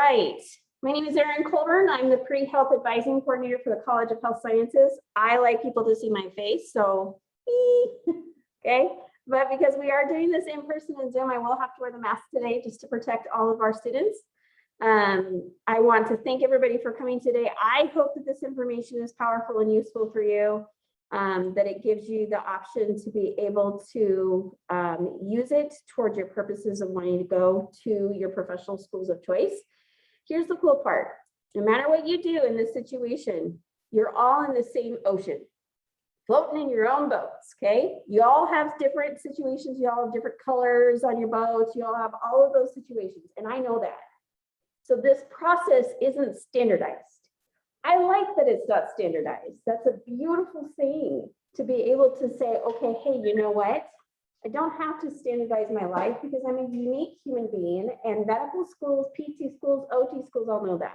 right. My name is Erin Colburn. I'm the pre-health advising coordinator for the College of Health Sciences. I like people to see my face, so okay. But because we are doing this in person and Zoom, I will have to wear the mask today just to protect all of our students. I want to thank everybody for coming today. I hope that this information is powerful and useful for you, that it gives you the option to be able to use it towards your purposes of wanting to go to your professional schools of choice. Here's the cool part. No matter what you do in this situation, you're all in the same ocean, floating in your own boats, okay? You all have different situations. You all have different colors on your boats. You all have all of those situations, and I know that. So this process isn't standardized. I like that it's not standardized. That's a beautiful thing to be able to say, okay, hey, you know what? I don't have to standardize my life because I'm a unique human being, and medical schools, PT schools, OT schools all know that.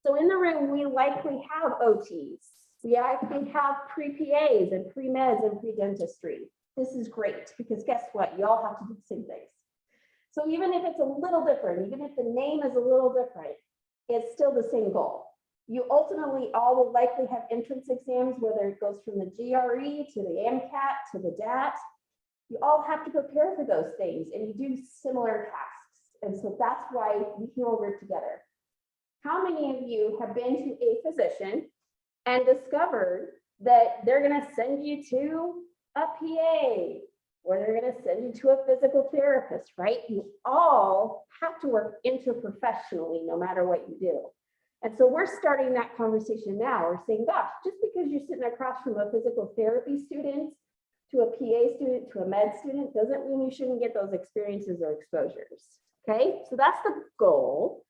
So in the room, we likely have OTs. We likely have pre-PAs and pre-meds and pre-dentistry. This is great because guess what? You all have to do the same things. So even if it's a little different, even if the name is a little different, it's still the same goal. You ultimately all will likely have entrance exams, whether it goes from the GRE to the MCAT to the DAT. You all have to prepare for those things and you do similar tasks. And so that's why we can all work together. How many of you have been to a physician and discovered that they're going to send you to a PA or they're going to send you to a physical therapist, right? You all have to work interprofessionally no matter what you do. And so we're starting that conversation now. We're saying, gosh, just because you're sitting across from a physical therapy student to a PA student, to a med student, doesn't mean you shouldn't get those experiences or exposures, okay? So that's the goal.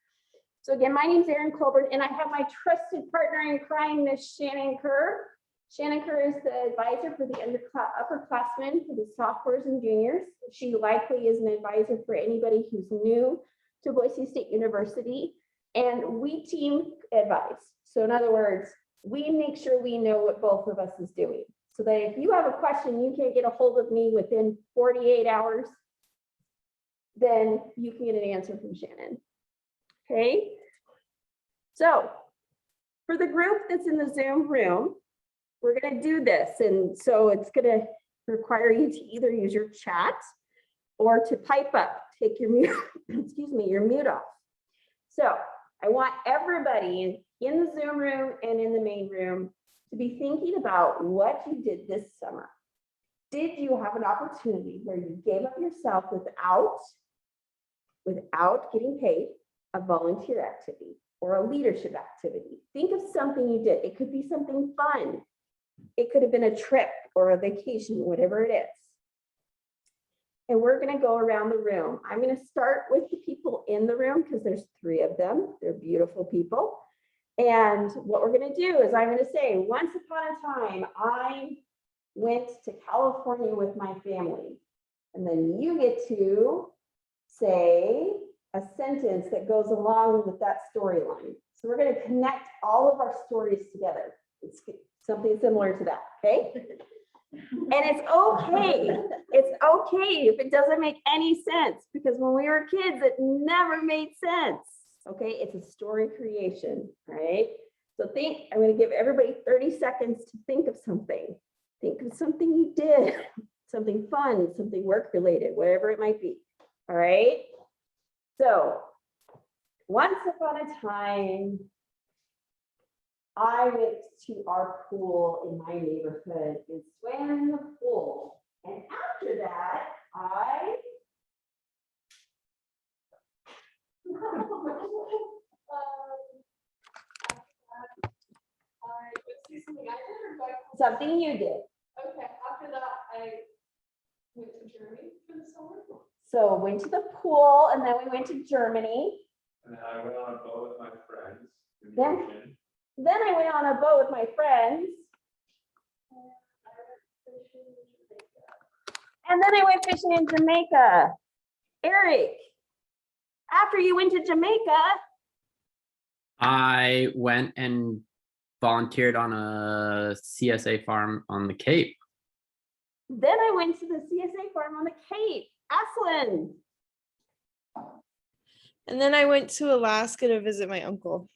So again, my name is Erin Colbert, and I have my trusted partner in crime, Miss Shannon Kerr. Shannon Kerr is the advisor for the upperclassmen, for the sophomores and juniors. She likely is an advisor for anybody who's new to Boise State University, and we team advise. So in other words, we make sure we know what both of us is doing. So that if you have a question, you can't get a hold of me within 48 hours, then you can get an answer from Shannon. Okay. So for the group that's in the Zoom room, we're going to do this. And so it's going to require you to either use your chat or to pipe up, take your mute, excuse me, your mute off. So I want everybody in the Zoom room and in the main room to be thinking about what you did this summer. Did you have an opportunity where you gave up yourself without getting paid, a volunteer activity or a leadership activity? Think of something you did. It could be something fun. It could have been a trip or a vacation, whatever it is. And we're going to go around the room. I'm going to start with the people in the room because there's 3 of them. They're beautiful people. And what we're going to do is I'm going to say, once upon a time, I went to California with my family. And then you get to say a sentence that goes along with that storyline. So we're going to connect all of our stories together. It's something similar to that, okay? And it's okay. It's okay if it doesn't make any sense, because when we were kids, it never made sense. Okay, it's a story creation, right? So I'm going to give everybody 30 seconds to think of something. Think of something you did, something fun, something work related, whatever it might be. All right. So once upon a time, I went to our pool in my neighborhood and swam in the pool. And after that, something you did. Okay, after that, I went to Germany for the summer. So went to the pool and then we went to Germany. And then I went on a boat with my friends. Then I went on a boat with my friends. And then I went fishing in Jamaica. Eric, after you went to Jamaica, I went and volunteered on a CSA farm on the Cape. Then I went to the CSA farm on the Cape. Aslan. And then I went to Alaska to visit my uncle.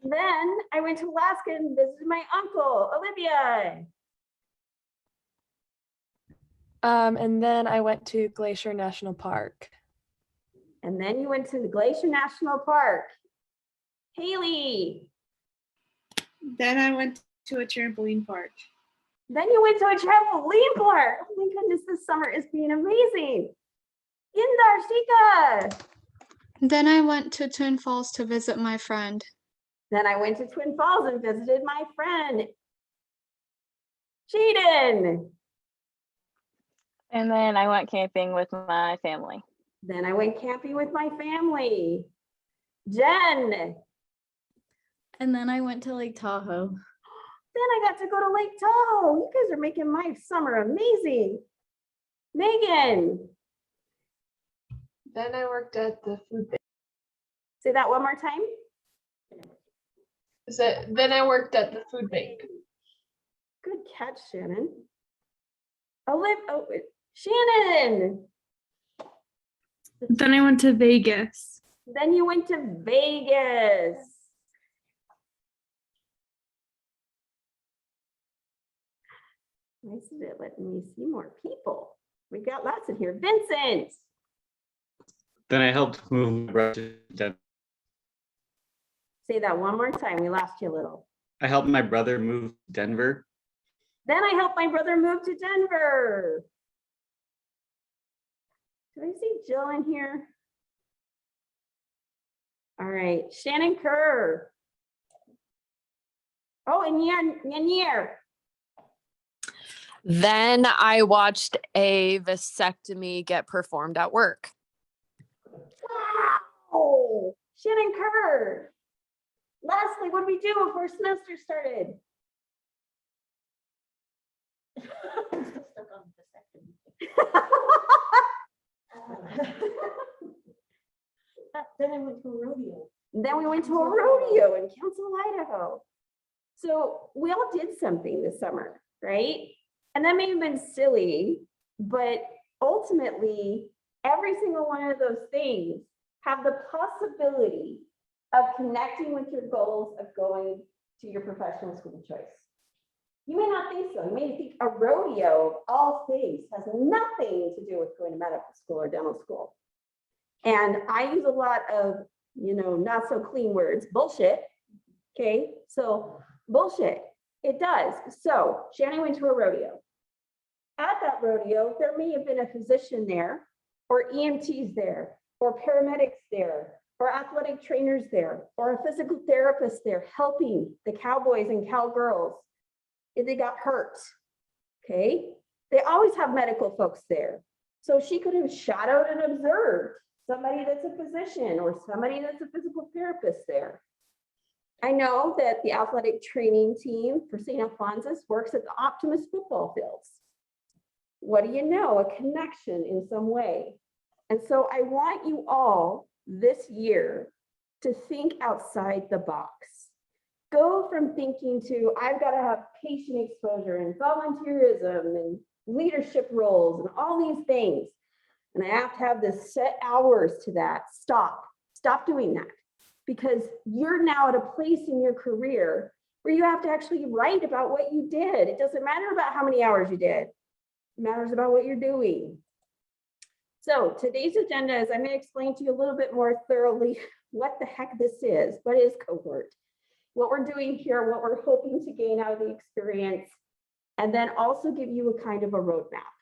Then I went to Alaska and visited my uncle, Olivia. And then I went to Glacier National Park. And then you went to the Glacier National Park. Haley. Then I went to a trampoline park. Then you went to a trampoline park. Oh my goodness, this summer is being amazing. Indarshika. Then I went to Twin Falls to visit my friend. Then I went to Twin Falls and visited my friend, Jaden. And then I went camping with my family. Then I went camping with my family. Jen. And then I went to Lake Tahoe. Then I got to go to Lake Tahoe. You guys are making my summer amazing. Megan. Then I worked at the food bank. Say that one more time. Then I worked at the food bank. Good catch, Shannon. Shannon. Then I went to Vegas. Then you went to Vegas. Nice of it letting me see more people. We got lots in here. Vincent. Then I helped move my brother to Denver. Say that one more time. We lost you a little. I helped my brother move to Denver. Then I helped my brother move to Denver. Do I see Jill in here? All right, Shannon Kerr. Oh, and Yanir. Then I watched a vasectomy get performed at work. Wow, Shannon Kerr. Lastly, what did we do before semester started? I'm still stuck on Then I went to a rodeo. Then we went to a rodeo in Council, Idaho. So we all did something this summer, right? And that may have been silly, but ultimately, every single one of those things have the possibility of connecting with your goals of going to your professional school of choice. You may not think so. You may think a rodeo of all things has nothing to do with going to medical school or dental school. And I use a lot of, not so clean words, bullshit. Okay, so bullshit, it does. So Shannon went to a rodeo. At that rodeo, there may have been a physician there, or EMTs there, or paramedics there, or athletic trainers there, or a physical therapist there helping the cowboys and cowgirls if they got hurt. Okay, they always have medical folks there. So she could have shadowed and observed somebody that's a physician or somebody that's a physical therapist there. I know that the athletic training team for St. Alphonsus works at the Optimus football fields. What do you know? A connection in some way. And so I want you all this year to think outside the box. Go from thinking to, I've got to have patient exposure and volunteerism and leadership roles and all these things. And I have to have this set hours to that. Stop doing that, because you're now at a place in your career where you have to actually write about what you did. It doesn't matter about how many hours you did. It matters about what you're doing. So today's agenda is I'm going to explain to you a little bit more thoroughly what the heck this is. What is Cohort? What we're doing here, what we're hoping to gain out of the experience, and then also give you a kind of a roadmap.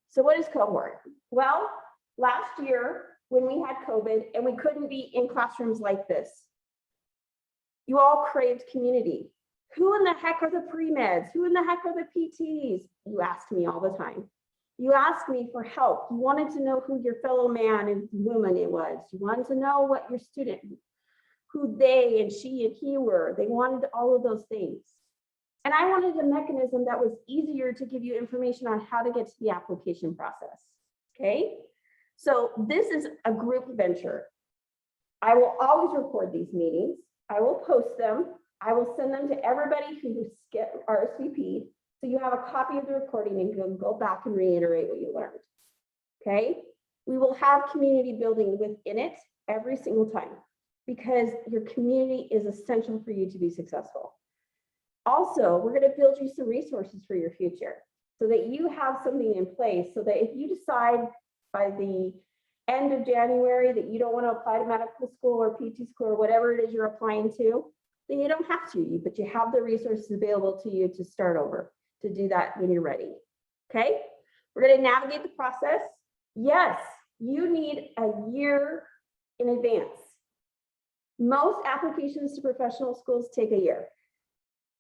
So what is Cohort? Well, last year when we had COVID and we couldn't be in classrooms like this, you all craved community. Who in the heck are the pre-meds? Who in the heck are the PTs? You asked me all the time. You asked me for help. You wanted to know who your fellow man and woman it was. You wanted to know what your student, who they and she and he were. They wanted all of those things. And I wanted a mechanism that was easier to give you information on how to get to the application process. Okay, so this is a group venture. I will always record these meetings. I will post them. I will send them to everybody who RSVP'd. So you have a copy of the recording and you can go back and reiterate what you learned. Okay, We will have community building within it every single time because your community is essential for you to be successful. Also, we're going to build you some resources for your future so that you have something in place so that if you decide by the end of January that you don't want to apply to medical school or PT school or whatever it is you're applying to, then you don't have to, but you have the resources available to you to start over, to do that when you're ready. Okay, we're going to navigate the process. Yes, you need a year in advance. Most applications to professional schools take a year,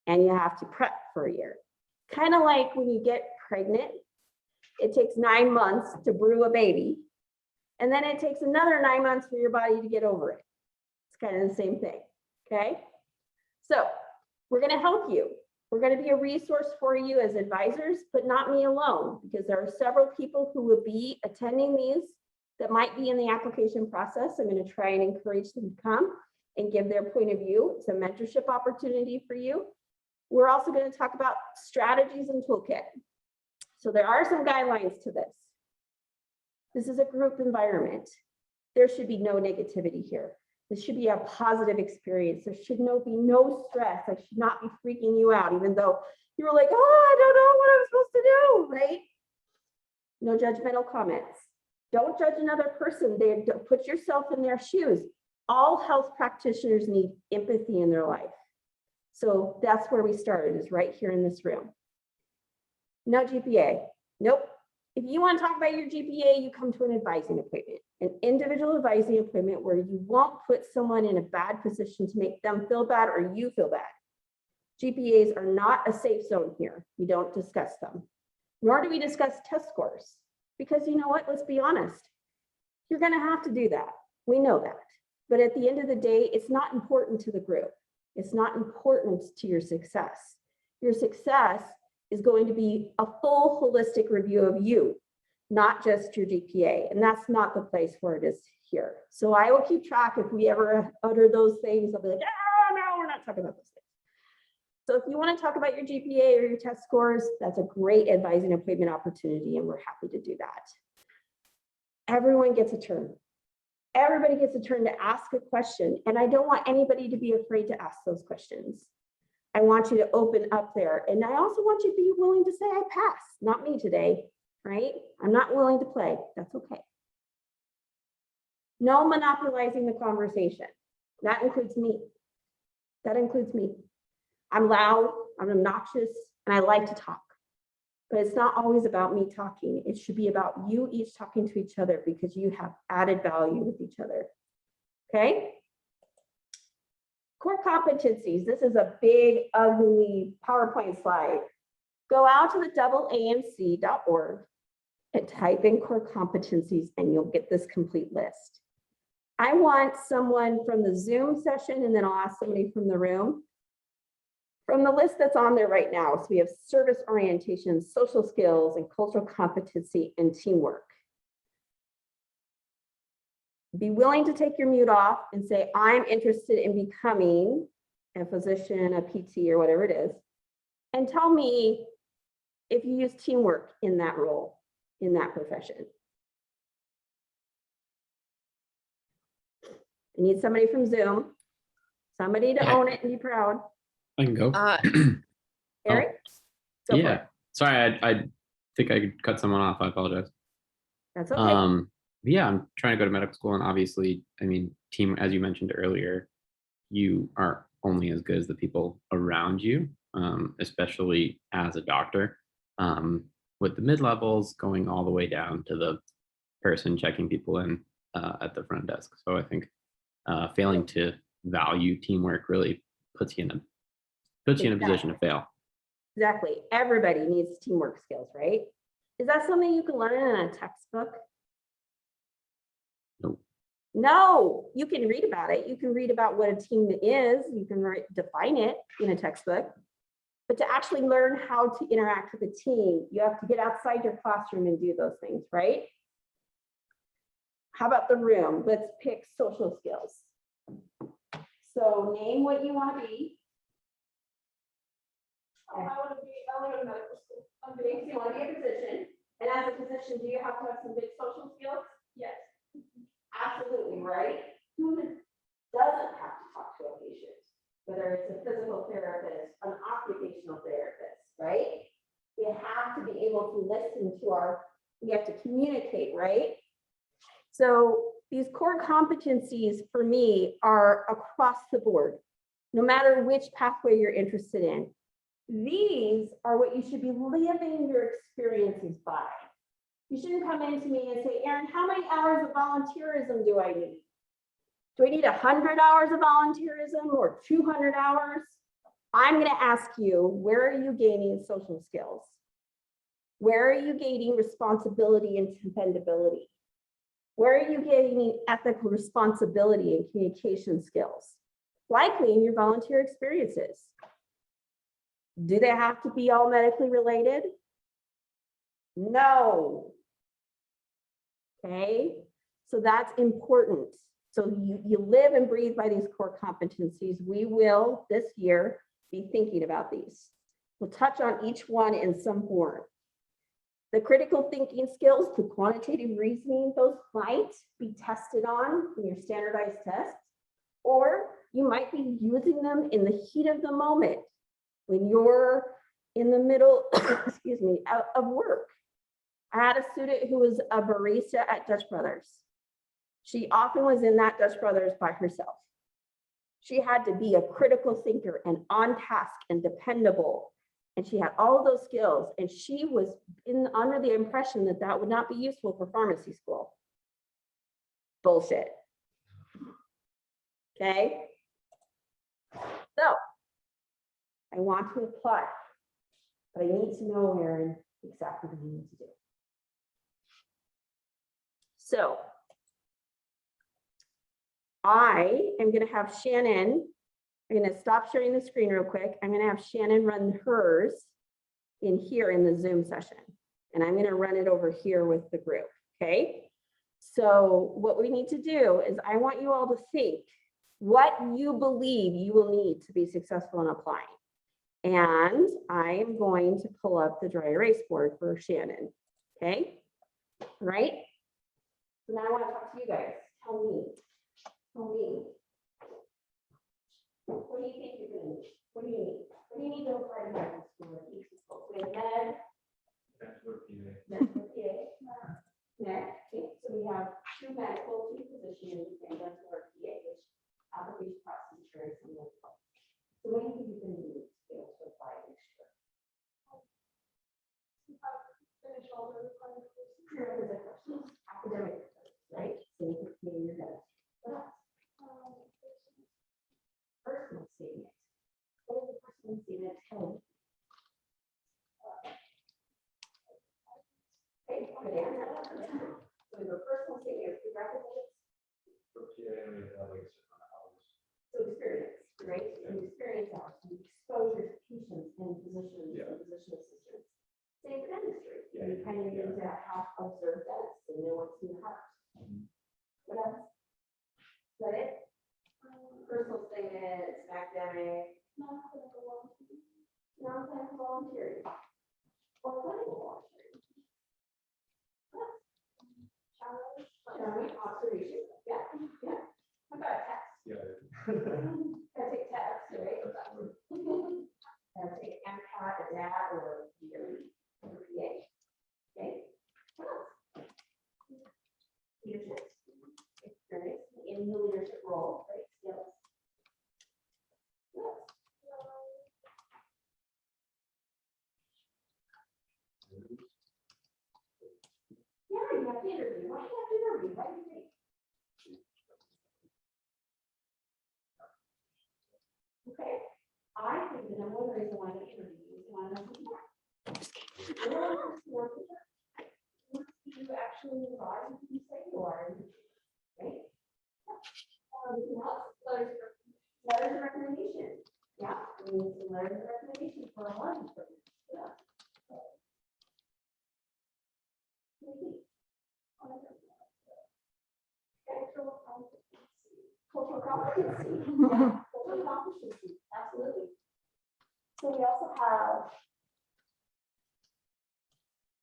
and you have to prep for a year. Kind of like when you get pregnant, it takes 9 months to brew a baby, and then it takes another 9 months for your body to get over it. It's kind of the same thing, okay? So we're going to help you. We're going to be a resource for you as advisors, but not me alone, because there are several people who will be attending these that might be in the application process. I'm going to try and encourage them to come and give their point of view. It's a mentorship opportunity for you. We're also going to talk about strategies and toolkit. So there are some guidelines to this. This is a group environment. There should be no negativity here. This should be a positive experience. There should be no stress. I should not be freaking you out, even though you were like, oh, I don't know what I'm supposed to do, right? No judgmental comments. Don't judge another person. Put yourself in their shoes. All health practitioners need empathy in their life. So that's where we started, is right here in this room. No GPA. Nope. If you want to talk about your GPA, you come to an advising appointment, an individual advising appointment where you won't put someone in a bad position to make them feel bad or you feel bad. GPAs are not a safe zone here. We don't discuss them, nor do we discuss test scores, because you know what, let's be honest. You're going to have to do that. We know that. But at the end of the day, it's not important to the group. It's not important to your success. Your success is going to be a full holistic review of you, not just your GPA. And that's not the place where it is here. So I will keep track if we ever utter those things. I'll be like, oh, no, we're not talking about those things. So if you want to talk about your GPA or your test scores, that's a great advising appointment opportunity, and we're happy to do that. Everyone gets a turn. Everybody gets a turn to ask a question, and I don't want anybody to be afraid to ask those questions. I want you to open up there, and I also want you to be willing to say, I pass, not me today, right? I'm not willing to play, that's okay. No monopolizing the conversation. That includes me. That includes me. I'm loud, I'm obnoxious, and I like to talk. But it's not always about me talking. It should be about you each talking to each other because you have added value with each other. Okay? Core competencies. This is a big, ugly PowerPoint slide. Go out to the AAMC.org and type in core competencies and you'll get this complete list. I want someone from the Zoom session, and then I'll ask somebody from the room. From the list that's on there right now, so we have service orientation, social skills, and cultural competency and teamwork. Be willing to take your mute off and say, I'm interested in becoming a physician, a PT, or whatever it is. And tell me if you use teamwork in that role, in that profession. I need somebody from Zoom, somebody to own it and be proud. I can go. Eric? Go for Yeah. it. Sorry, I think I could cut someone off. I apologize. That's okay. Yeah, I'm trying to go to medical school, and obviously, I mean, team, as you mentioned earlier, you are only as good as the people around you, especially as a doctor. With the mid-levels going all the way down to the person checking people in at the front desk. So I think failing to value teamwork really puts you in a position to fail. Exactly. Everybody needs teamwork skills, right? Is that something you can learn in a textbook? Nope. No, you can read about it. You can read about what a team is. You can define it in a textbook. But to actually learn how to interact with a team, you have to get outside your classroom and do those things, right? How about the room? Let's pick social skills. So name what you want to be. I want to go to medical school. Okay, so you want to be a physician. And as a physician, do you have to have some big social skills? Yes. Absolutely, right? Who doesn't have to talk to a patient? Whether it's a physical therapist, an occupational therapist, right? We have to be able to listen to we have to communicate, right? So these core competencies for me are across the board, no matter which pathway you're interested in. These are what you should be living your experiences by. You shouldn't come into me and say, Erin, how many hours of volunteerism do I need? Do I need 100 hours of volunteerism or 200 hours? I'm going to ask you, where are you gaining social skills? Where are you gaining responsibility and dependability? Where are you gaining ethical responsibility and communication skills? Likely in your volunteer experiences. Do they have to be all medically related? No. Okay, so that's important. So you live and breathe by these core competencies. We will this year be thinking about these. We'll touch on each one in some form. The critical thinking skills, the quantitative reasoning, those might be tested on in your standardized tests, or you might be using them in the heat of the moment when you're in the middle, excuse me, of work. I had a student who was a barista at Dutch Brothers. She often was in that Dutch Brothers by herself. She had to be a critical thinker and on task and dependable. And she had all of those skills. And she was under the impression that that would not be useful for pharmacy school. Bullshit. Okay. So I want to apply, but I need to know, Erin, exactly what I need to do. So I am going to have Shannon, I'm going to stop sharing the screen real quick. I'm going to have Shannon run hers in here in the Zoom session. And I'm going to run it over here with the group. Okay. So what we need to do is I want you all to think what you believe you will need to be successful in applying. And I am going to pull up the dry erase board for Shannon. Okay. All right. So now I want to talk to you guys. Tell me. What do you think you're going to need? What do you need? What do you need to apply to medical school? We have med. Dental PA. Next, okay, so we have 2 medical, 2 physicians, and dental or PA, which application process is very similar. So what do you think you're going to need to be able to apply next year? Finish all the required courses. Prerequisite questions, academic, right? So you can your head. What else? Personal statement. What is the personal statement tell you? Okay, good answer. So your personal statement is prerequisites. So experience, right? And experience out, and exposure to patients and physicians and physician assistants. Same for dentistry. You kind of need to have observed dentists and know what's in your heart. What else? Is that it? Personal statements, academic. Non-clinical volunteering. Or clinical volunteering. Challenge, observation. Yeah. How about a test? Gotta take tests, right? Gotta take MCAT, a DAT, or GRE, or PA. Okay. What else? Leadership experience in the leadership role, right? Skills. What else? Yeah, you have to interview. Why do you have to interview? Why do you think? Okay. I think the number one reason why they interview is one of them. You actually are who you say you are, right? Letters of recommendation. Yeah, we need some letters of recommendation for a lot of them. Yeah. Cultural competency. Yeah, cultural competency, absolutely. So we also have,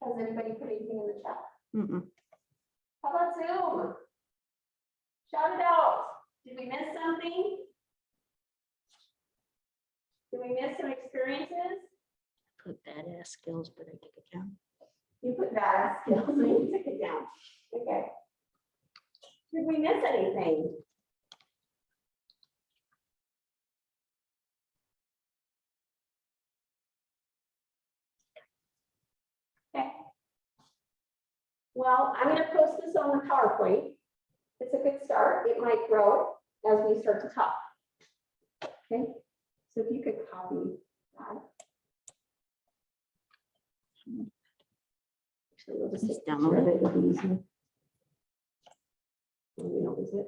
has anybody put anything in the chat? How about Zoom? Shout it out. Did we miss something? Did we miss some experiences? Put badass skills, but I took it down. You put badass skills and you took it down. Okay. Did we miss anything? Okay. Well, I'm going to post this on the PowerPoint. It's a good start. It might grow as we start to talk. Okay. So if you could copy that. Actually, we'll just take down of it. It'll be easier. We don't lose it.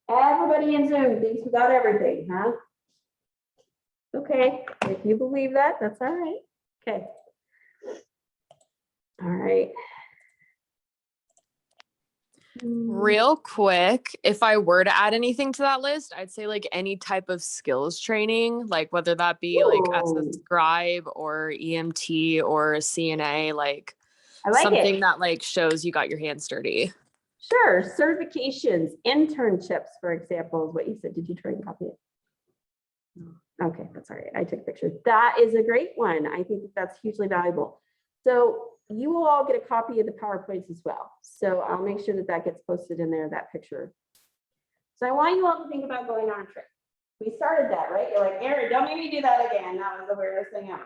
Everybody in Zoom thinks we got everything, huh? Okay, if you believe that, that's all right. Okay. All right. Real quick, if I were to add anything to that list, I'd say like any type of skills training, like whether that be like as a Ooh. scribe or EMT or a CNA, like I like something it. that like shows you got your hands dirty. Sure, certifications, internships, for example, is what you said. Did you try and copy it? No. Okay, that's all right. I took pictures. That is a great one. I think that's hugely valuable. So you will all get a copy of the PowerPoints as well. So I'll make sure that that gets posted in there, that picture. So I want you all to think about going on a trip. We started that, right? You're like, Erin, don't make me do that again. That was the weirdest thing ever.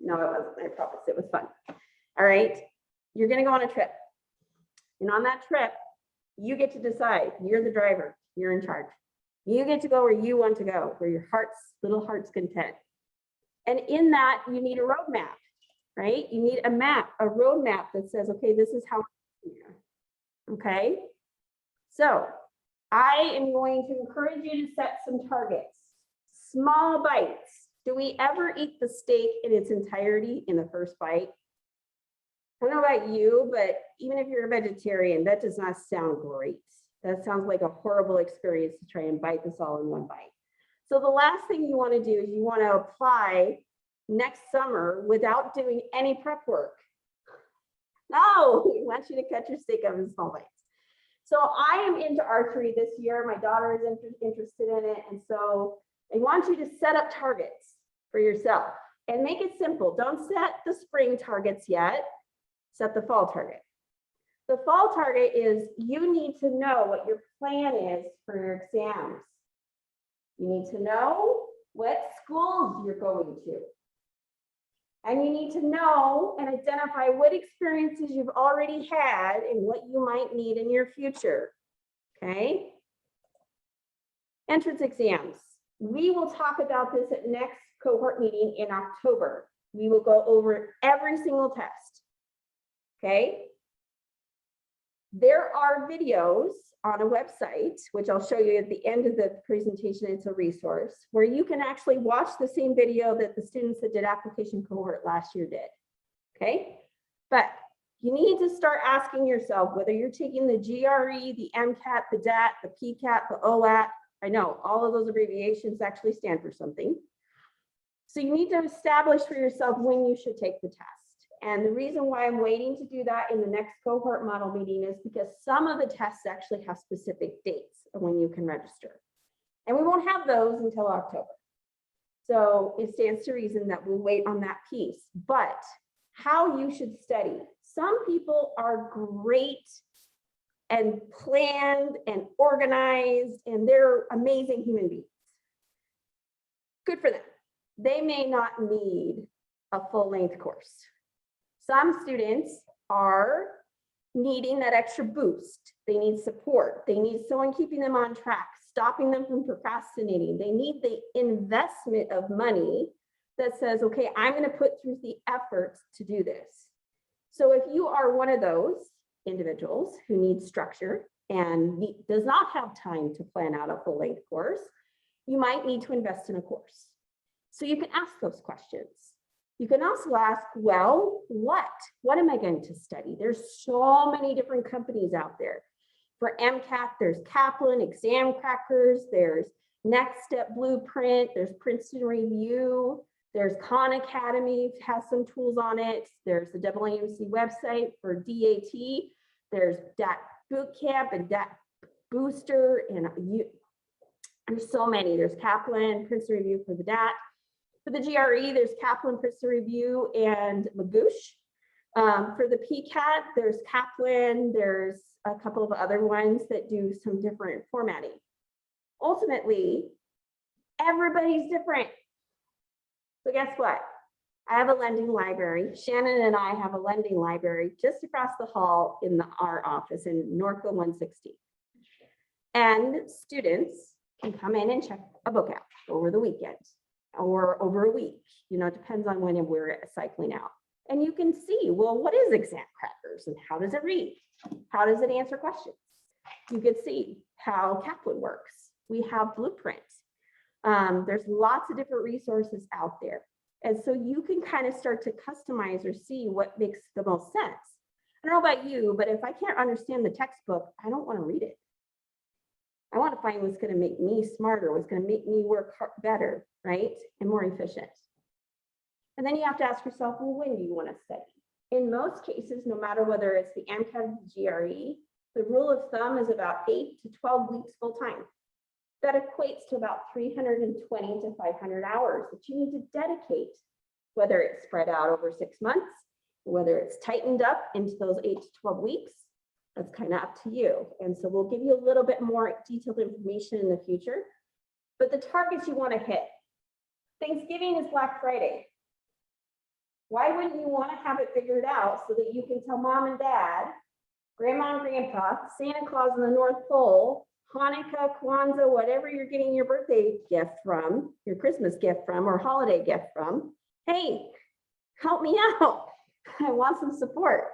No, it wasn't. I promise. It was fun. All right. You're going to go on a trip. And on that trip, you get to decide. You're the driver. You're in charge. You get to go where you want to go, where your little heart's content. And in that, you need a roadmap, right? You need a map, a roadmap that says, okay, this is how. Okay. So I am going to encourage you to set some targets, small bites. Do we ever eat the steak in its entirety in the first bite? I don't know about you, but even if you're a vegetarian, that does not sound great. That sounds like a horrible experience to try and bite this all in one bite. So the last thing you want to do is you want to apply next summer without doing any prep work. No, we want you to cut your steak up in small bites. So I am into archery this year. My daughter is interested in it. And so I want you to set up targets for yourself and make it simple. Don't set the spring targets yet. Set the fall target. The fall target is you need to know what your plan is for your exams. You need to know what schools you're going to. And you need to know and identify what experiences you've already had and what you might need in your future. Okay? Entrance exams. We will talk about this at next cohort meeting in October. We will go over every single test. Okay? There are videos on a website, which I'll show you at the end of the presentation. It's a resource where you can actually watch the same video that the students that did application cohort last year did. Okay? But you need to start asking yourself whether you're taking the GRE, the MCAT, the DAT, the PCAT, the OAT. I know all of those abbreviations actually stand for something. So you need to establish for yourself when you should take the test. And the reason why I'm waiting to do that in the next cohort model meeting is because some of the tests actually have specific dates of when you can register. And we won't have those until October. So it stands to reason that we'll wait on that piece. But how you should study. Some people are great and planned and organized, and they're amazing human beings. Good for them. They may not need a full-length course. Some students are needing that extra boost. They need support. They need someone keeping them on track, stopping them from procrastinating. They need the investment of money that says, okay, I'm going to put through the efforts to do this. So if you are one of those individuals who needs structure and does not have time to plan out a full-length course, you might need to invest in a course. So you can ask those questions. You can also ask, well, what am I going to study? There's so many different companies out there. For MCAT, there's Kaplan, Exam Crackers, there's Next Step Blueprint, there's Princeton Review, There's Khan Academy, has some tools on it. There's the AAMC website for DAT. There's DAT Bootcamp and DAT Booster, and there's so many. There's Kaplan, Princeton Review for the DAT. For the GRE, there's Kaplan, Princeton Review, and Magoosh. For the PCAT, there's Kaplan, there's a couple of other ones that do some different formatting. Ultimately, everybody's different. So guess what? I have a lending library. Shannon and I have a lending library just across the hall in our office in Norco 160. And students can come in and check a book out over the weekend or over a week. You know, it depends on when we're cycling out. And you can see, well, what is Exam Crackers and how does it read? How does it answer questions? You can see how Kaplan works. We have blueprints. There's lots of different resources out there. And so you can kind of start to customize or see what makes the most sense. I don't know about you, but if I can't understand the textbook, I don't want to read it. I want to find what's going to make me smarter, what's going to make me work better, right? And more efficient. And then you have to ask yourself, well, when do you want to study? In most cases, no matter whether it's the MCAT or the GRE, the rule of thumb is about 8 to 12 weeks full time. That equates to about 320 to 500 hours that you need to dedicate, whether it's spread out over 6 months, whether it's tightened up into those 8 to 12 weeks. That's kind of up to you. And so we'll give you a little bit more detailed information in the future, but the targets you want to hit. Thanksgiving is Black Friday. Why wouldn't you want to have it figured out so that you can tell mom and dad, grandma and grandpa, Santa Claus in the North Pole, Hanukkah, Kwanzaa, whatever you're getting your birthday gift from, your Christmas gift from, or holiday gift from, hey, help me out. I want some support.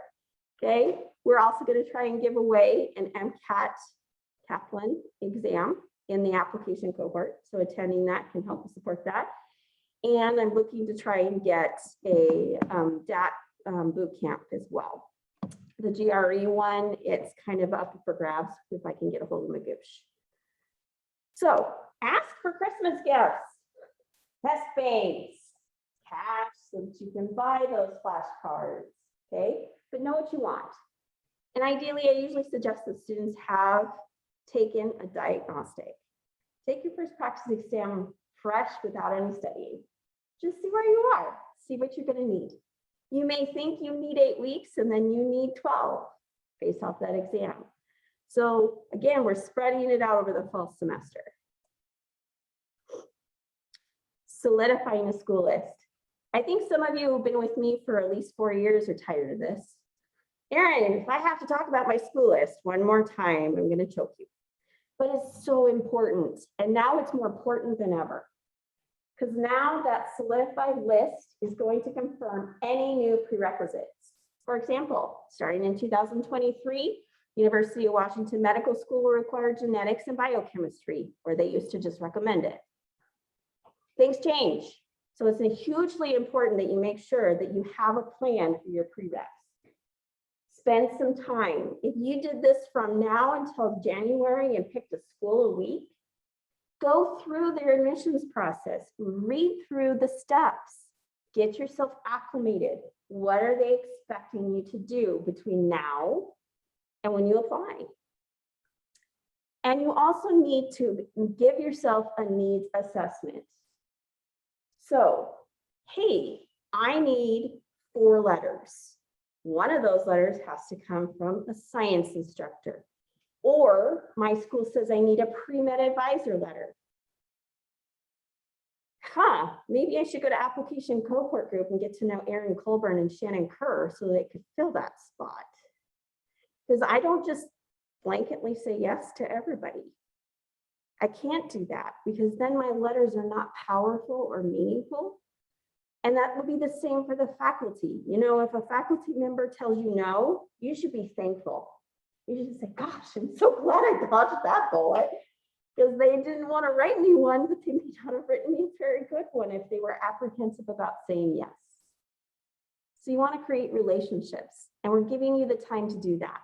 Okay. We're also going to try and give away an MCAT Kaplan exam in the application cohort. So attending that can help us support that. And I'm looking to try and get a DAT boot camp as well. The GRE one, it's kind of up for grabs if I can get a hold of Magoosh. So ask for Christmas gifts, test banks, cash so that you can buy those flashcards, okay? But know what you want. And ideally, I usually suggest that students have taken a diagnostic. Take your first practice exam fresh without any studying. Just see where you are, see what you're gonna need. You may think you need 8 weeks and then you need 12 based off that exam. So again, we're spreading it out over the fall semester. Solidifying a school list. I think some of you who've been with me for at least 4 years are tired of this. Erin, if I have to talk about my school list one more time, I'm gonna choke you. But it's so important. And now it's more important than ever. Because now that solidified list is going to confirm any new prerequisites. For example, starting in 2023, University of Washington Medical School will require genetics and biochemistry, where they used to just recommend it. Things change. So it's hugely important that you make sure that you have a plan for your prereqs. Spend some time. If you did this from now until January and picked a school a week, go through their admissions process, read through the steps, get yourself acclimated. What are they expecting you to do between now and when you apply? And you also need to give yourself a needs assessment. So, hey, I need 4 letters. One of those letters has to come from a science instructor. Or my school says I need a pre-med advisor letter. Maybe I should go to application cohort group and get to know Erin Colburn and Shannon Kerr so they could fill that spot. Because I don't just blanketly say yes to everybody. I can't do that because then my letters are not powerful or meaningful. And that will be the same for the faculty. You know, if a faculty member tells you no, you should be thankful. You should say, gosh, I'm so glad I dodged that bullet, because they didn't want to write me one, but they may not have written me a very good one if they were apprehensive about saying yes. So you want to create relationships, and we're giving you the time to do that.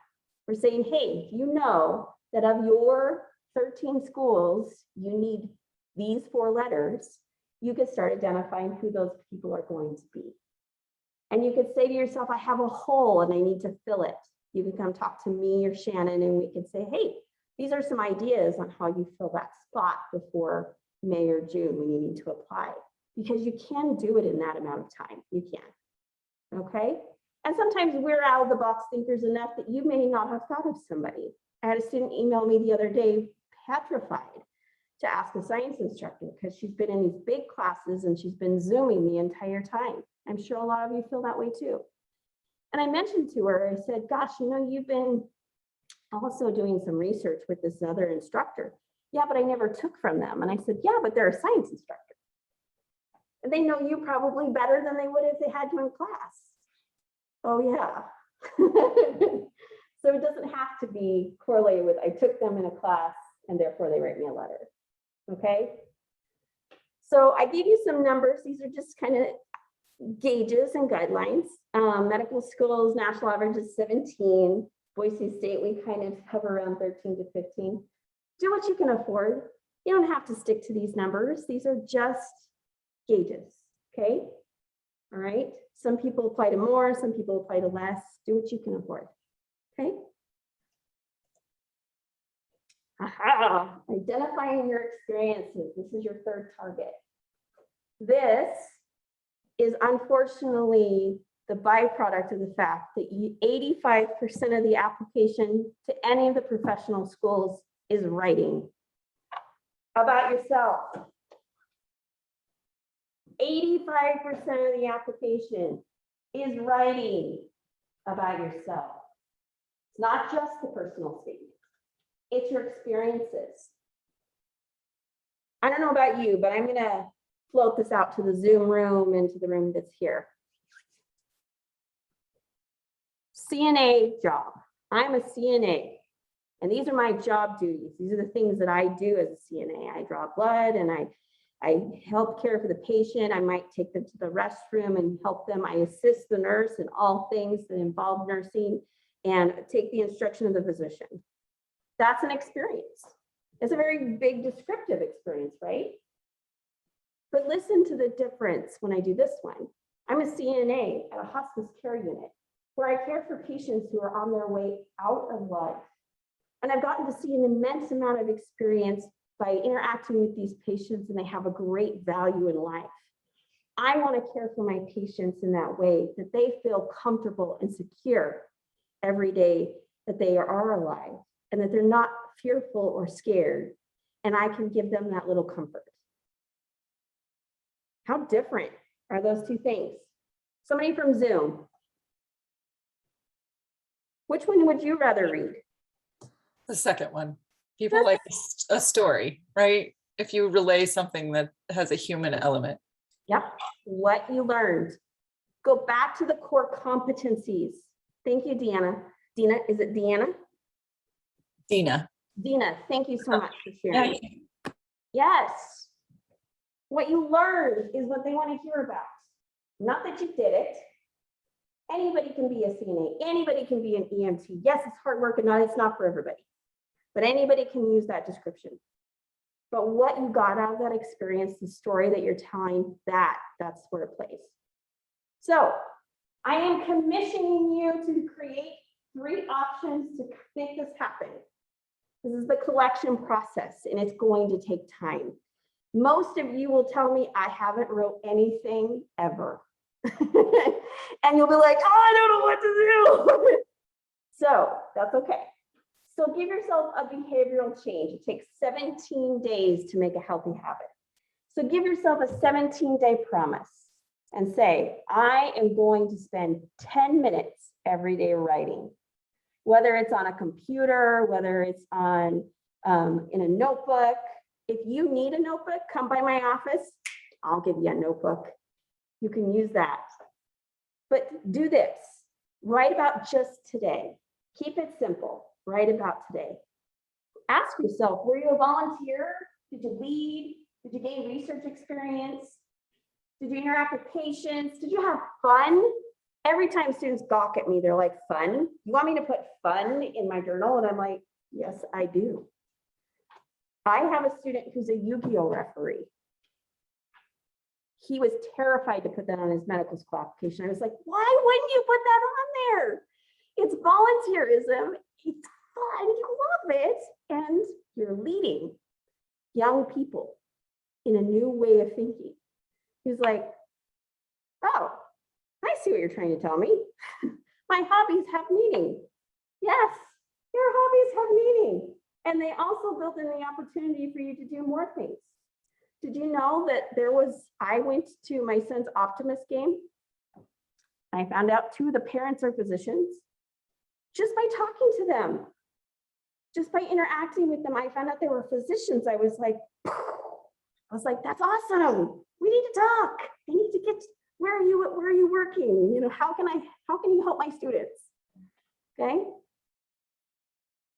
We're saying, hey, you know that of your 13 schools, you need these 4 letters. you could start identifying who those people are going to be. And you could say to yourself, I have a hole and I need to fill it. You can come talk to me or Shannon and we could say, hey, these are some ideas on how you fill that spot before May or June when you need to apply. Because you can do it in that amount of time. You can. Okay? And sometimes we're out of the box thinkers enough that you may not have thought of somebody. I had a student email me the other day, petrified, to ask a science instructor because she's been in these big classes and she's been Zooming the entire time. I'm sure a lot of you feel that way too. And I mentioned to her, I said, gosh, you know, you've been also doing some research with this other instructor. Yeah, but I never took from them. And I said, yeah, but they're a science instructor. And they know you probably better than they would if they had you in class. Oh yeah. So it doesn't have to be correlated with, I took them in a class and therefore they write me a letter. Okay. So I gave you some numbers. These are just kind of gauges and guidelines. Medical schools, national average is 17. Boise State, we kind of hover around 13 to 15. Do what you can afford. You don't have to stick to these numbers. These are just gauges, okay? All right, some people apply to more, some people apply to less. Do what you can afford, okay? Aha, identifying your experiences. This is your third target. This is unfortunately the byproduct of the fact that 85% of the application to any of the professional schools is writing about yourself. 85% of the application is writing about yourself. It's not just the personal statement, it's your experiences. I don't know about you, but I'm gonna float this out to the Zoom room and to the room that's here. CNA job. I'm a CNA, and these are my job duties. These are the things that I do as a CNA. I draw blood and I help care for the patient. I might take them to the restroom and help them. I assist the nurse in all things that involve nursing and take the instruction of the physician. That's an experience. It's a very big descriptive experience, right? But listen to the difference when I do this one. I'm a CNA at a hospice care unit where I care for patients who are on their way out of life. And I've gotten to see an immense amount of experience by interacting with these patients, and they have a great value in life. I want to care for my patients in that way, that they feel comfortable and secure every day that they are alive and that they're not fearful or scared. And I can give them that little comfort. How different are those two things? Somebody from Zoom. Which one would you rather read? The second one. People like a story, right? If you relay something that has a human element. Yep, what you learned. Go back to the core competencies. Thank you, Deanna. Dina, is it Deanna? Dina. Dina, thank you so much for sharing. Yes. What you learned is what they want to hear about. Not that you did it. Anybody can be a CNA. Anybody can be an EMT. Yes, it's hard work and it's not for everybody. But anybody can use that description. But what you got out of that experience, the story that you're telling, that's where it plays. So I am commissioning you to create 3 options to make this happen. This is the collection process, and it's going to take time. Most of you will tell me I haven't wrote anything ever. And you'll be like, oh, I don't know what to do. So that's okay. So give yourself a behavioral change. It takes 17 days to make a healthy habit. So give yourself a 17-day promise and say, I am going to spend 10 minutes every day writing, whether it's on a computer, whether it's on in a notebook. If you need a notebook, come by my office. I'll give you a notebook. You can use that. But do this. Write about just today. Keep it simple. Write about today. Ask yourself, were you a volunteer? Did you lead? Did you gain research experience? Did you interact with patients? Did you have fun? Every time students gawk at me, they're like, fun? You want me to put fun in my journal? And I'm like, yes, I do. I have a student who's a Yu-Gi-Oh referee. he was terrified to put that on his medical school application. I was like, why wouldn't you put that on there? It's volunteerism. It's fun. You love it. And you're leading young people in a new way of thinking. He's like, oh, I see what you're trying to tell me. My hobbies have meaning. Yes, your hobbies have meaning. And they also built in the opportunity for you to do more things. Did you know that I went to my son's Optimist game. I found out 2 of the parents are physicians. Just by talking to them, just by interacting with them, I found out they were physicians. I was like, that's awesome. We need to talk. I need to get, where are you working? You know, how can you help my students? Okay.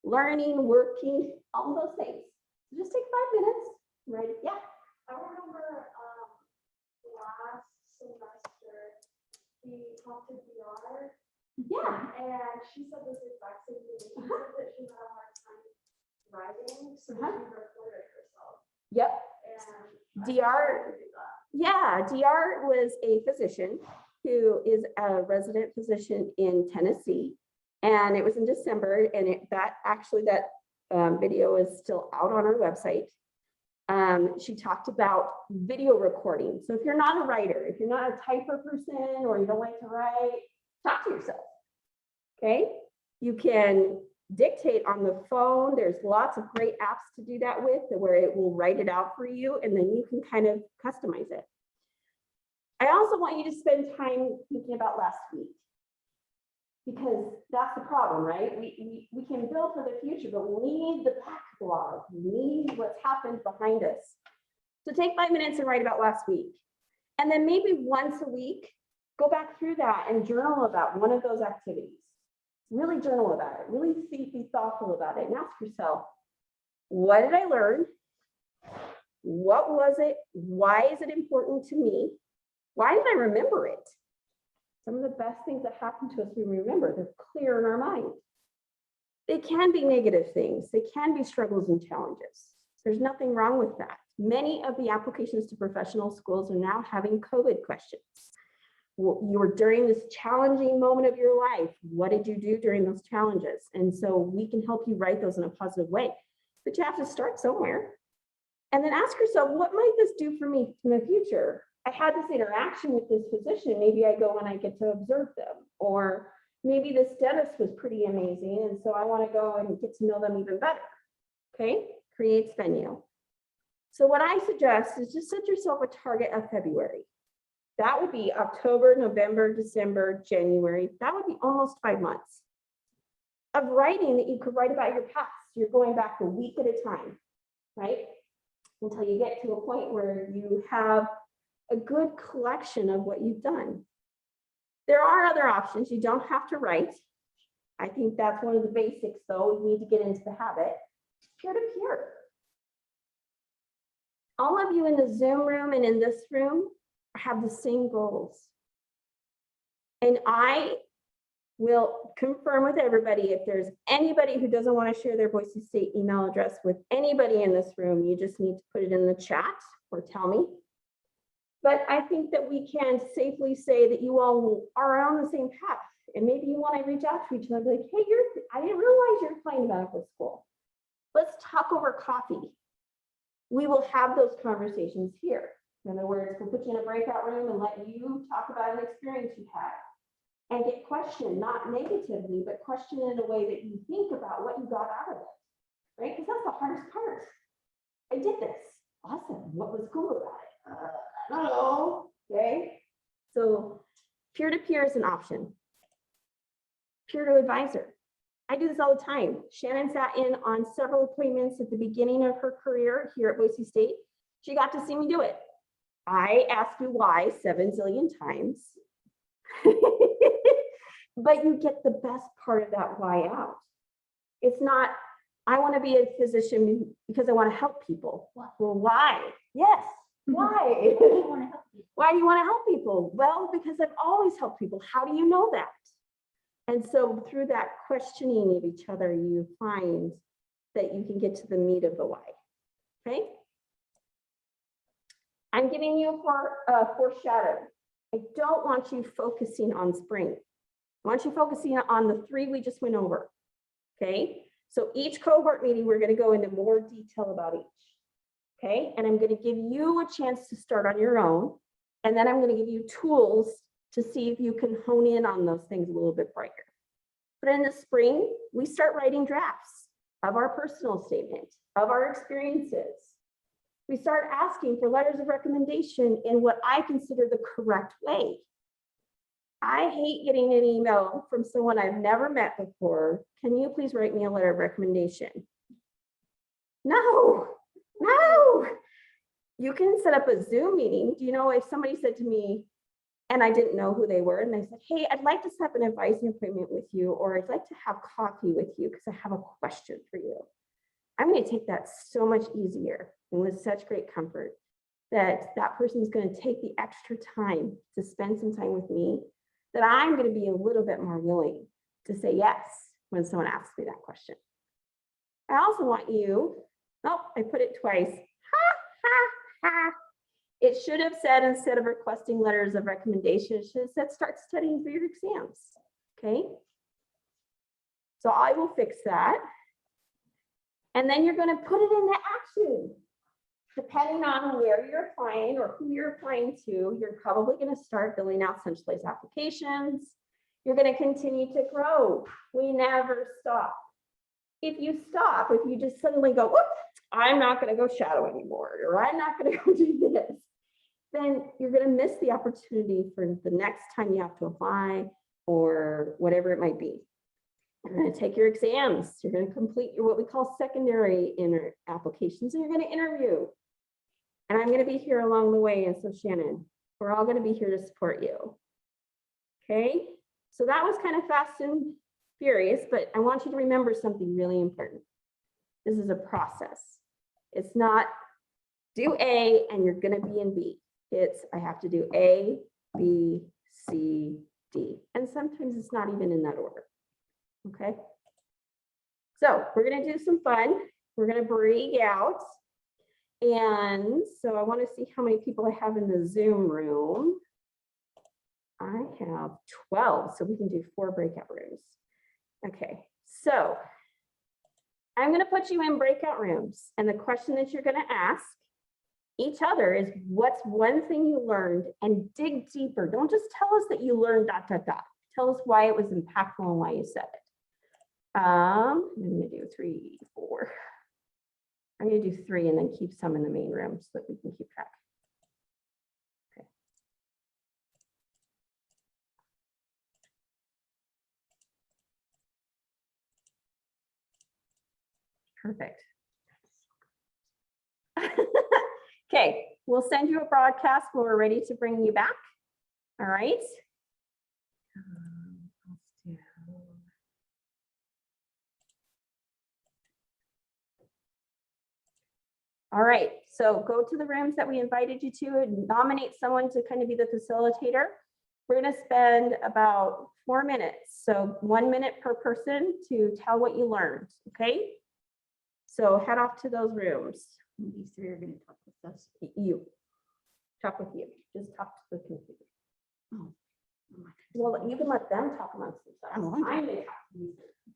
Learning, working, all those things. Just take 5 minutes, right? Yeah. I remember last semester, we talked to DR. Yeah. And she said this exact same thing. She said that she had a hard time writing, so she recorded herself. Yep. And DR, yeah, DR was a physician who is a resident physician in Tennessee. And it was in December, and that video is still out on our website. She talked about video recording. So if you're not a writer, if you're not a typer person, or you don't like to write, talk to yourself. Okay, you can dictate on the phone. There's lots of great apps to do that with, where it will write it out for you, and then you can kind of customize it. I also want you to spend time thinking about last week, because that's the problem, right? We can build for the future, but we need the backlog. We need what's happened behind us. So take 5 minutes and write about last week. And then maybe once a week, go back through that and journal about one of those activities. Really journal about it. Really be thoughtful about it, and ask yourself, what did I learn? What was it? Why is it important to me? Why did I remember it? Some of the best things that happen to us, we remember. They're clear in our mind. They can be negative things. They can be struggles and challenges. There's nothing wrong with that. Many of the applications to professional schools are now having COVID questions. You were during this challenging moment of your life. What did you do during those challenges? And so we can help you write those in a positive way. But you have to start somewhere. And then ask yourself, what might this do for me in the future? I had this interaction with this physician. Maybe I go and I get to observe them. Or maybe this dentist was pretty amazing, and so I want to go and get to know them even better. Okay, creates venue. So what I suggest is just set yourself a target of February. That would be October, November, December, January. That would be almost 5 months of writing that you could write about your past. You're going back a week at a time, right? Until you get to a point where you have a good collection of what you've done. There are other options. You don't have to write. I think that's one of the basics, though. We need to get into the habit. Peer-to-peer. All of you in the Zoom room and in this room have the same goals. And I will confirm with everybody, if there's anybody who doesn't want to share their Boise State email address with anybody in this room, you just need to put it in the chat or tell me. But I think that we can safely say that you all are on the same path. And maybe you want to reach out to each other, like, hey, I didn't realize you're applying to medical school. Let's talk over coffee. We will have those conversations here. In other words, we'll put you in a breakout room and let you talk about an experience you had. And get questioned, not negatively, but questioned in a way that you think about what you got out of it, right? Because that's the hardest part. I did this. Awesome. What was cool about it? I don't know. Okay. So peer-to-peer is an option. Peer-to-advisor. I do this all the time. Shannon sat in on several appointments at the beginning of her career here at Boise State. She got to see me do it. I asked you why 7 zillion times. But you get the best part of that why out. It's not, I want to be a physician because I want to help people. Well, why? Yes, why? Why do you want to help people? Well, because I've always helped people. How do you know that? And so through that questioning of each other, you find that you can get to the meat of the why. Okay? I'm giving you foreshadow. I don't want you focusing on spring. I want you focusing on the 3 we just went over. Okay, so each cohort meeting, we're going to go into more detail about each. Okay, and I'm going to give you a chance to start on your own. And then I'm going to give you tools to see if you can hone in on those things a little bit brighter. But in the spring, we start writing drafts of our personal statement, of our experiences. We start asking for letters of recommendation in what I consider the correct way. I hate getting an email from someone I've never met before. Can you please write me a letter of recommendation? No, no. You can set up a Zoom meeting. Do you know if somebody said to me, and I didn't know who they were, and I said, hey, I'd like to set up an advising appointment with you, or I'd like to have coffee with you because I have a question for you. I'm going to take that so much easier and with such great comfort that that person is going to take the extra time to spend some time with me, that I'm going to be a little bit more willing to say yes when someone asks me that question. I also want you, oh, I put it twice. Ha, ha, ha. It should have said, instead of requesting letters of recommendation, it should have said, start studying for your exams. Okay. So I will fix that. And then you're going to put it into action. Depending on where you're applying or who you're applying to, you're probably going to start filling out centralized applications. You're going to continue to grow. We never stop. If you stop, if you just suddenly go, whoop, I'm not going to go shadow anymore, or I'm not going to go do this, then you're going to miss the opportunity for the next time you have to apply or whatever it might be. You're going to take your exams. You're going to complete your what we call secondary applications, and you're going to interview. And I'm going to be here along the way. And so Shannon, we're all going to be here to support you. Okay, so that was kind of fast and furious, but I want you to remember something really important. This is a process. It's not do A and you're going to be in B. It's I have to do A, B, C, D. And sometimes it's not even in that order. Okay. So we're going to do some fun. We're going to break out. And so I want to see how many people I have in the Zoom room. I have 12, so we can do 4 breakout rooms. Okay, so I'm going to put you in breakout rooms. And the question that you're going to ask each other is, what's one thing you learned? And dig deeper. Don't just tell us that you learned ... Tell us why it was impactful and why you said it. I'm going to do 3, 4. I'm going to do 3 and then keep some in the main room so that we can keep track. Okay. Perfect. Okay, we'll send you a broadcast when we're ready to bring you back. All right. All right, so go to the rooms that we invited you to and nominate someone to kind of be the facilitator. We're going to spend about 4 minutes, so 1 minute per person to tell what you learned, okay? So head off to those rooms. These 3 are going to talk with us. You. Talk with you. Just talk to the computer. Oh. Well, you can let them talk amongst themselves. I'm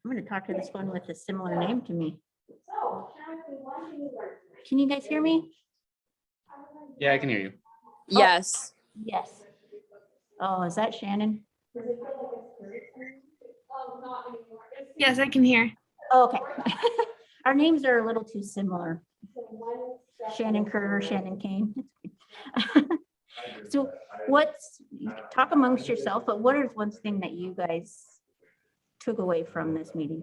going to talk to this one with a similar name to me. So, Sharon, one thing you learned. Can you guys hear me? Yeah, I can hear you. Yes. Yes. Oh, is that Shannon? Yes, I can hear. Oh, okay. Our names are a little too similar. Shannon Kerr, Shannon Kane. So talk amongst yourself, but what is one thing that you guys took away from this meeting?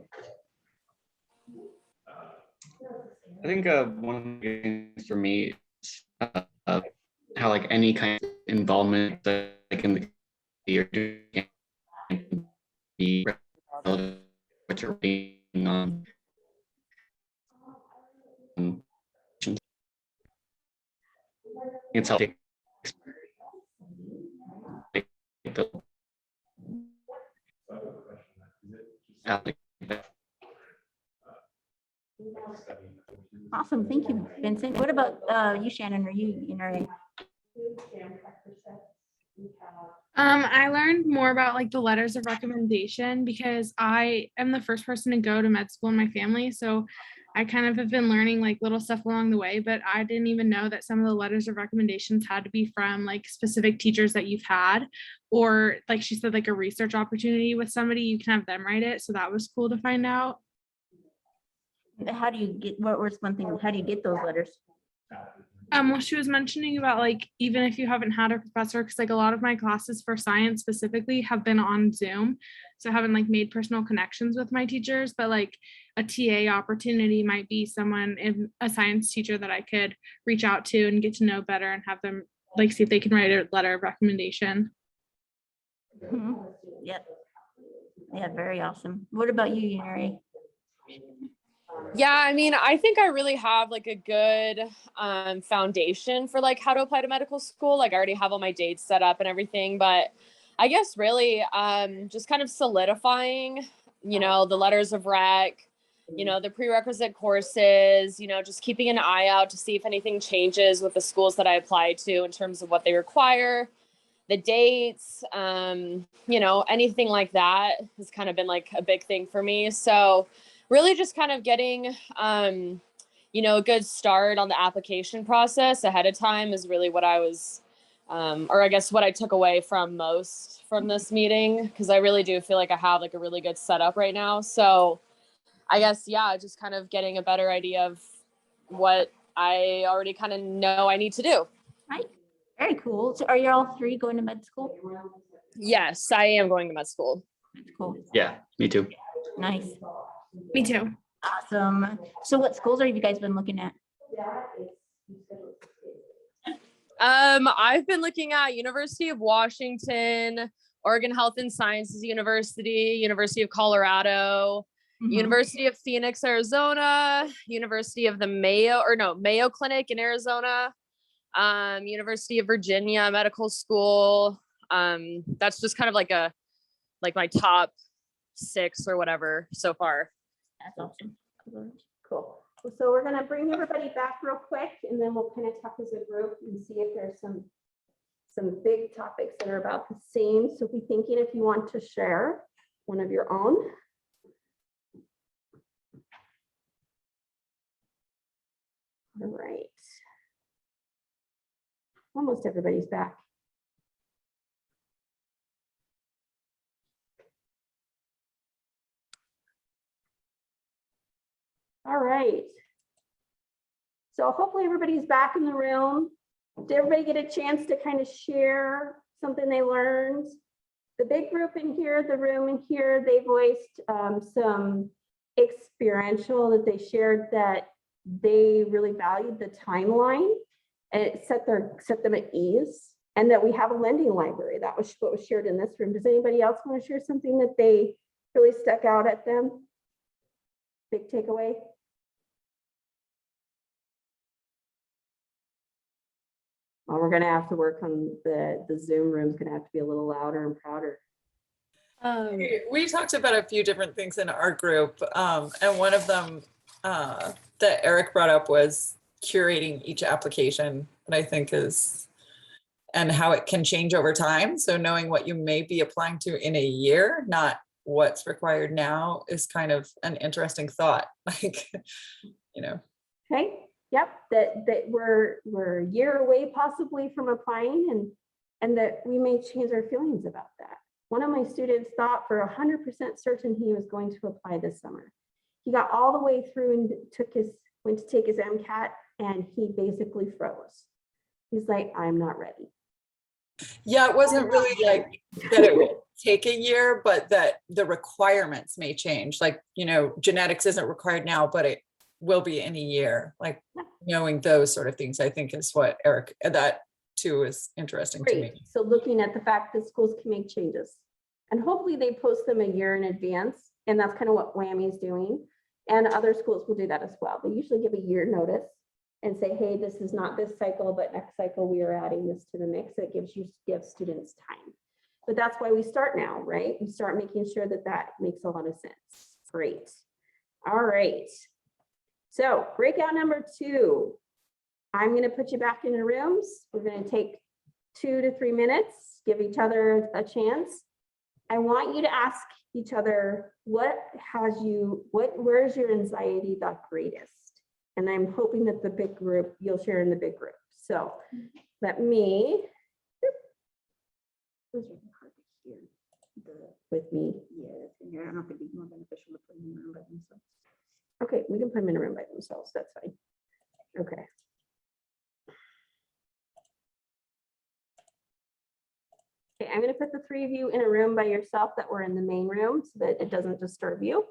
I think one of the things for me is how like any kind of involvement like in the you're doing can be relative to what you're reading on. It's how Awesome, thank you, Vincent. What about you, Shannon? Are you NRA? I learned more about like the letters of recommendation because I am the first person to go to med school in my family. So I kind of have been learning like little stuff along the way, but I didn't even know that some of the letters of recommendations had to be from like specific teachers that you've had, or like she said, like a research opportunity with somebody, you can have them write it. So that was cool to find out. How do you get, what was one thing, how do you get those letters? Well, she was mentioning about like, even if you haven't had a professor, because like a lot of my classes for science specifically have been on Zoom. So I haven't like made personal connections with my teachers, but like a TA opportunity might be someone in a science teacher that I could reach out to and get to know better and have them like see if they can write a letter of recommendation. Yep. Yeah, very awesome. What about you, Yuri? Yeah, I mean, I think I really have like a good foundation for like how to apply to medical school. Like I already have all my dates set up and everything, but I guess really just kind of solidifying, the letters of rec, the prerequisite courses, just keeping an eye out to see if anything changes with the schools that I apply to in terms of what they require, the dates, anything like that has kind of been like a big thing for me. So really just kind of getting, a good start on the application process ahead of time is really what I was, or I guess what I took away from most from this meeting, because I really do feel like I have like a really good setup right now. So I guess, yeah, just kind of getting a better idea of what I already kind of know I need to do. Right. Very cool. So are you all three going to med school? Yes, I am going to med school. That's cool. Yeah, me too. Nice. Me too. Awesome. So what schools have you guys been looking at? I've been looking at University of Washington, Oregon Health and Sciences University, University of Colorado, University of Phoenix, Arizona, University of the Mayo Clinic in Arizona, University of Virginia Medical School. That's just kind of like my top 6 or whatever so far. That's awesome. Cool. So we're gonna bring everybody back real quick and then we'll kind of talk as a group and see if there's some big topics that are about the same. So be thinking if you want to share one of your own. All right. Almost everybody's back. All right. So hopefully everybody's back in the room. Did everybody get a chance to kind of share something they learned? The big group in here, the room in here, they voiced some experiential that they shared that they really valued the timeline and it set them at ease, and that we have a lending library. That was what was shared in this room. Does anybody else want to share something that they really stuck out at them? Big takeaway? Well, we're gonna have to work on the Zoom room's gonna have to be a little louder and prouder. We talked about a few different things in our group, and one of them that Eric brought up was curating each application, that I think is, and how it can change over time. So knowing what you may be applying to in a year, not what's required now, is kind of an interesting thought. Like, Okay, yep, that we're a year away possibly from applying, and that we may change our feelings about that. One of my students thought for 100% certain he was going to apply this summer. He got all the way through and went to take his MCAT, and he basically froze. He's like, I'm not ready. Yeah, it wasn't really like that it would take a year, but that the requirements may change. Like, genetics isn't required now, but it will be in a year. Like knowing those sort of things, I think is what Eric, that too is interesting to me. So looking at the fact that schools can make changes, and hopefully they post them a year in advance. And that's kind of what WWAMI is doing. And other schools will do that as well. They usually give a year notice and say, hey, this is not this cycle, but next cycle we are adding this to the mix. It gives students time. But that's why we start now, right? We start making sure that makes a lot of sense. Great. All right. So breakout number 2. I'm going to put you back in the rooms. We're going to take 2 to 3 minutes. give each other a chance. I want you to ask each other, where's your anxiety the greatest? And I'm hoping that the big group, you'll share in the big group. So let me, with me. Yeah, I don't know if it'd be more beneficial to put them in a room by themselves. Okay, we can put them in a room by themselves. That's fine. Okay. Okay, I'm going to put the three of you in a room by yourself that we're in the main room so that it doesn't disturb you.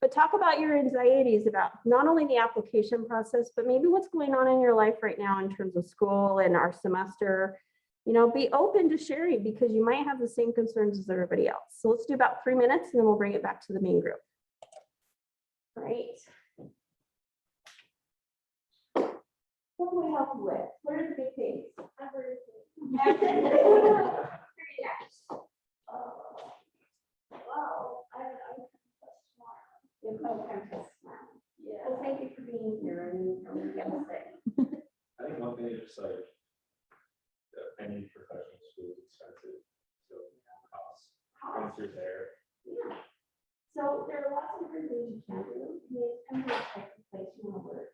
But talk about your anxieties about not only the application process, but maybe what's going on in your life right now in terms of school and our semester. You know, be open to sharing because you might have the same concerns as everybody else. So let's do about 3 minutes and then we'll bring it back to the main group. All right. What can we help you with? What are the big things? Wow, yeah. Well, thank you for being here and I think one thing is just like any professional school is expensive, so costs going through there. Yeah. So there are lots of different things you can do. It's kind of a type of place you want to work.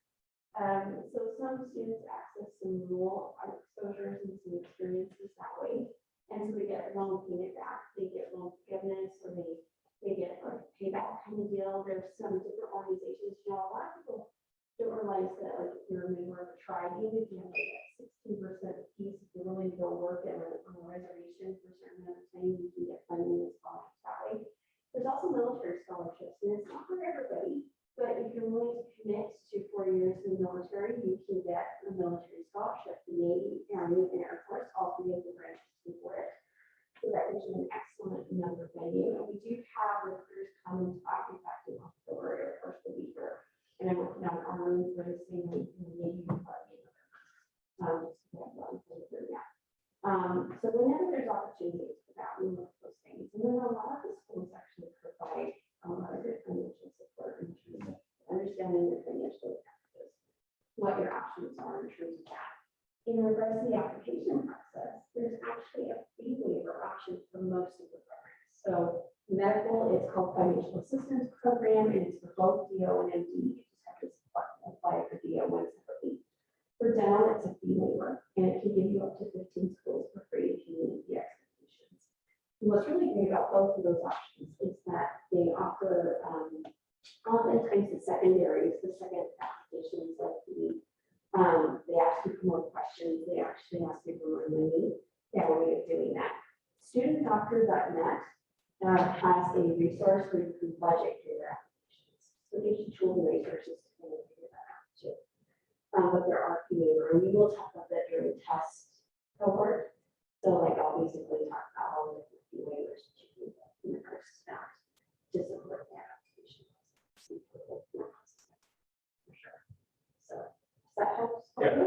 So some students access some rural exposures and some experiences that way. And so they get loan payment back, they get loan forgiveness, or they get like payback kind of deal. There's some different organizations, you know, a lot of people don't realize that like if you're a member of a tribe, even if you have like that 16% piece, if you're willing to go work on a reservation for a certain amount of time, you can get funding and scholarships that way. There's also military scholarships, and it's not for everybody, but if you're willing to commit to 4 years in the military, you can get a military scholarship. The Navy, Army, and Air Force, all three of the branches for it. So that is an excellent number venue. And we do have recruiters come and talk. In fact, in October, Air Force will be here. And I'm working on arming for the same week in the Navy Department. So whenever there's opportunities for that, we look at those things. And then a lot of the schools actually provide a lot of good financial support in terms of understanding your financial practices, what your options are in terms of that. In regards to the application process, there's actually a fee waiver option for most of the programs. So medical is called financial assistance program, and it's for both DO and MD. You just have to apply for DO once separately. For dental, it's a fee waiver, and it can give you up to 15 schools for free if you meet the expectations. And what's really great about both of those options is that they offer oftentimes the secondaries, the second applications like they ask you for more questions, they actually ask you for more money. They have a way of doing that. StudentDoctor.net has a resource where you can budget for your applications. So it gives you tools and resources to kind of figure that out too. But there are fee waiver, and we will talk about that during the test cohort. So like I'll basically talk about all the different fee waivers that you can get in the first step to support that application. For sure. So that helps. Yeah.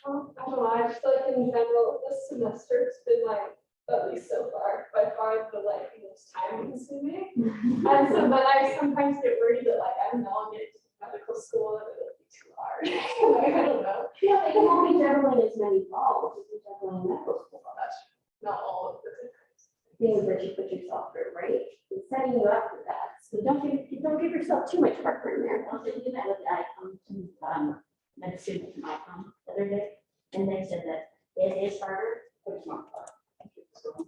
I don't know, I just feel like in general, this semester, it's been like, at least so far, by far the like most time consuming. And so, but I sometimes get worried that like, I don't know, I'll get into medical school and it'll be too hard. Like, I don't know. Yeah, but you won't be juggling as many balls as you're juggling in medical school. That's not all of the Things that you put yourself through, right? It's setting you up for that. So don't give yourself too much heartburn there. Also, you met with met a student from ICOM the other day, and they said that it is harder, but it's not hard. So,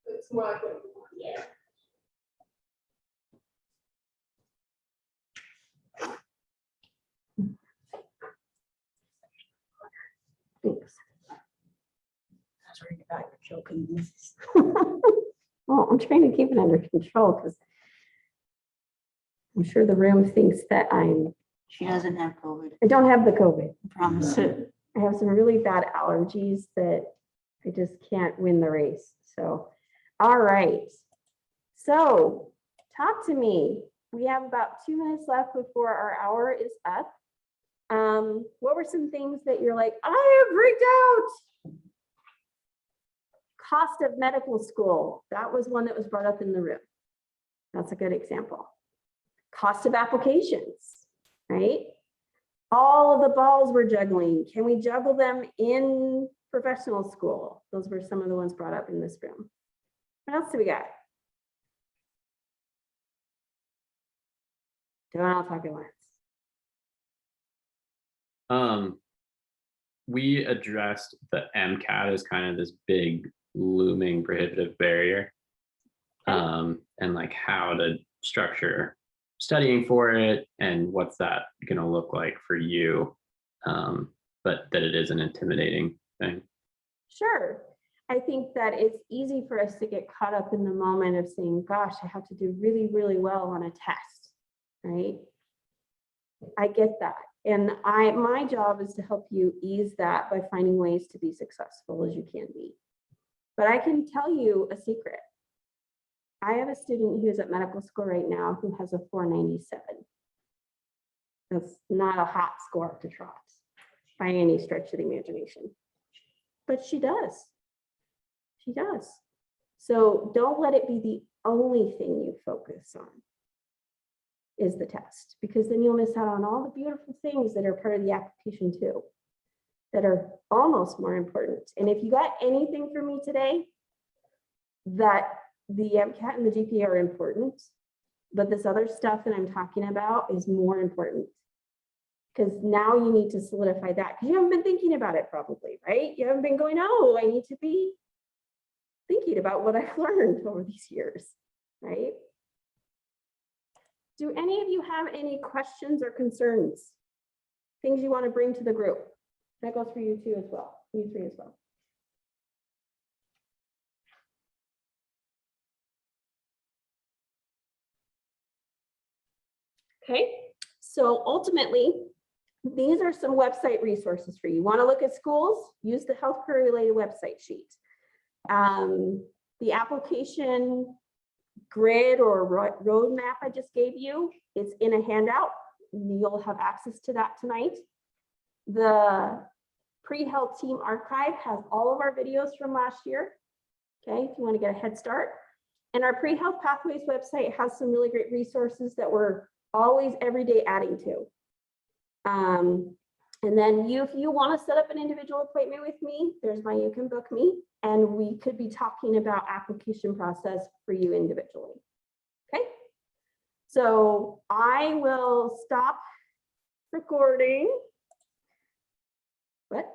It's more like, yeah. Thanks. I was worried about your choking. Well, I'm trying to keep it under control because I'm sure the room thinks that She doesn't have COVID. I don't have the COVID. I promise. I have some really bad allergies that I just can't win the race. So, all right. So talk to me. We have about 2 minutes left before our hour is up. What were some things that you're like, I have freaked out? Cost of medical school. That was one that was brought up in the room. That's a good example. Cost of applications, right? All of the balls we're juggling. Can we juggle them in professional school. Those were some of the ones brought up in this room. What else do we got? Don't all talk at once. We addressed the MCAT as kind of this big looming prohibitive barrier. And like how to structure studying for it and what's that going to look like for you. But that it is an intimidating thing. Sure. I think that it's easy for us to get caught up in the moment of saying, gosh, I have to do really, really well on a test, right? I get that. And my job is to help you ease that by finding ways to be successful as you can be. But I can tell you a secret. I have a student who's at medical school right now who has a 497. That's not a hot score to trot by any stretch of the imagination. But she does. She does. So don't let it be the only thing you focus on is the test, because then you'll miss out on all the beautiful things that are part of the application too, that are almost more important. And if you got anything from me today, that the MCAT and the GPA are important, but this other stuff that I'm talking about is more important. Because now you need to solidify that, because you haven't been thinking about it probably, right? You haven't been going, oh, I need to be thinking about what I've learned over these years, right? Do any of you have any questions or concerns? Things you want to bring to the group? That goes for you too as well, you three as well. Okay, so ultimately, these are some website resources for you. Want to look at schools? Use the health career related website sheet. The application grid or roadmap I just gave you, it's in a handout. You'll have access to that tonight. The pre-health team archive has all of our videos from last year. Okay, if you want to get a head start. And our pre-health pathways website has some really great resources that we're always every day adding to. And then if you want to set up an individual appointment with me, there's my, you can book me, and we could be talking about application process for you individually. Okay, so I will stop recording. What?